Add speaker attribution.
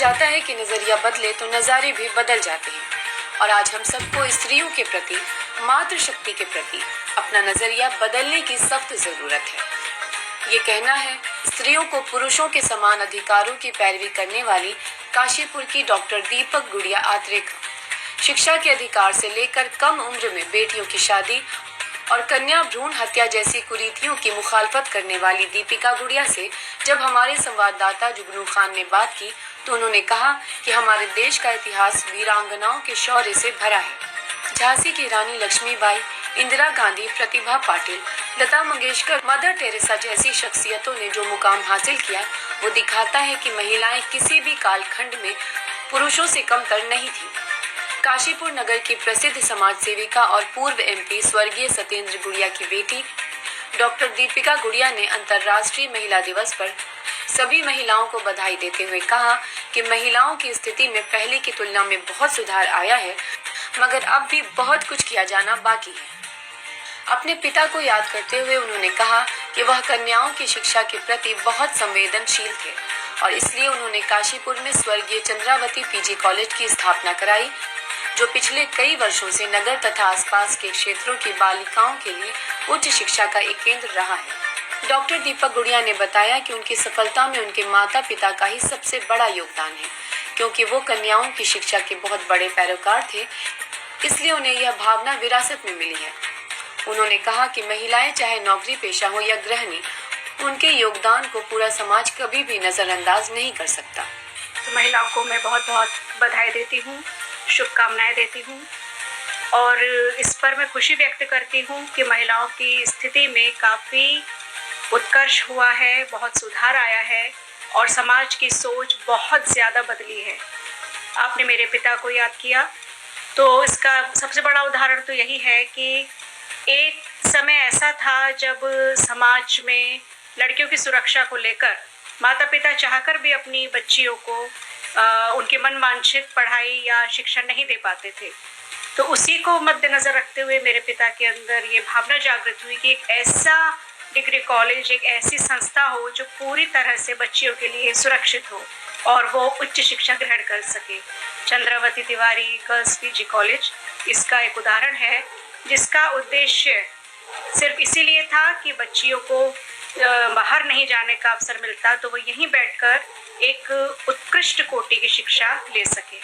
Speaker 1: चाहता है कि नजरिया बदले तो नज़ारे भी बदल जाते हैं और आज हम सबको स्त्रियों के प्रति, मातृशक्ति के प्रति अपना नजरिया बदलने की सख्त जरूरत है। ये कहना है स्त्रियों को पुरुषों के समान अधिकारों की पैरवी करने वाली काशीपुर की डॉक्टर दीपक गुड़िया आत्रे का। शिक्षा के अधिकार से लेकर कम उम्र में बेटियों की शादी और कन्या भ्रूण हत्या जैसी कुरीतियों की मुखालफत करने वाली दीपिका गुड़िया से जब हमारे संवाददाता जुगनू खान ने बात की तो उन्होंने कहा कि हमारे देश का इतिहास वीरांगनाओं के शौर्य से भरा है। झांसी की रानी लक्ष्मीबाई, इंदिरा गांधी, प्रतिभा पाटिल, लता मंगेशकर, मदर टेरेसा जैसी शख्सियतों ने जो मुकाम हासिल किया वो दिखाता है कि महिलाएं किसी भी कालखंड में पुरुषों से कमतर नहीं थी। काशीपुर नगर की प्रसिद्ध समाज सेविका और पूर्व एमपी स्वर्गीय सत्येंद्र गुड़िया की बेटी डॉक्टर दीपिका गुड़िया ने अंतर्राष्ट्रीय महिला दिवस पर सभी महिलाओं को बधाई देते हुए कहा कि महिलाओं की स्थिति में पहले की तुलना में बहुत सुधार आया है, मगर अब भी बहुत कुछ किया जाना बाकी है। अपने पिता को याद करते हुए उन्होंने कहा कि वह कन्याओं की शिक्षा के प्रति बहुत संवेदनशील थे और इसलिए उन्होंने काशीपुर में स्वर्गीय चंद्रावती पीजी कॉलेज की स्थापना कराई, जो पिछले कई वर्षों से नगर तथा आसपास के क्षेत्रों की बालिकाओं के लिए उच्च शिक्षा का एक केंद्र रहा है। डॉक्टर दीपक गुड़िया ने बताया कि उनकी सफलता में उनके माता पिता का ही सबसे बड़ा योगदान है, क्योंकि वो कन्याओं की शिक्षा के बहुत बड़े पैरोकार थे, इसलिए उन्हें यह भावना विरासत में मिली है। उन्होंने कहा कि महिलाएं चाहे नौकरी पेशा हो या गृहिणी, उनके योगदान को पूरा समाज कभी भी नजरअंदाज नहीं कर सकता।
Speaker 2: तो महिलाओं को मैं बहुत बहुत बधाई देती हूँ, शुभकामनाएं देती हूँ और इस पर मैं खुशी व्यक्त करती हूँ कि महिलाओं की स्थिति में काफ़ी उत्कर्ष हुआ है, बहुत सुधार आया है और समाज की सोच बहुत ज़्यादा बदली है। आपने मेरे पिता को याद किया तो इसका सबसे बड़ा उदाहरण तो यही है कि एक समय ऐसा था जब समाज में लड़कियों की सुरक्षा को लेकर माता पिता चाहकर भी अपनी बच्चियों को उनके मन वांछित पढ़ाई या शिक्षा नहीं दे पाते थे। तो उसी को मद्देनज़र रखते हुए मेरे पिता के अंदर ये भावना जागृत हुई कि एक ऐसा डिग्री कॉलेज, एक ऐसी संस्था हो जो पूरी तरह से बच्चियों के लिए सुरक्षित हो और वो उच्च शिक्षा ग्रहण कर सके। Chandravati Tiwari girls PG college इसका एक उदाहरण है, जिसका उद्देश्य सिर्फ इसीलिए था कि बच्चियों को बाहर नहीं जाने का अवसर मिलता तो वो यहीं बैठकर एक उत्कृष्ट कोटि की शिक्षा ले सके।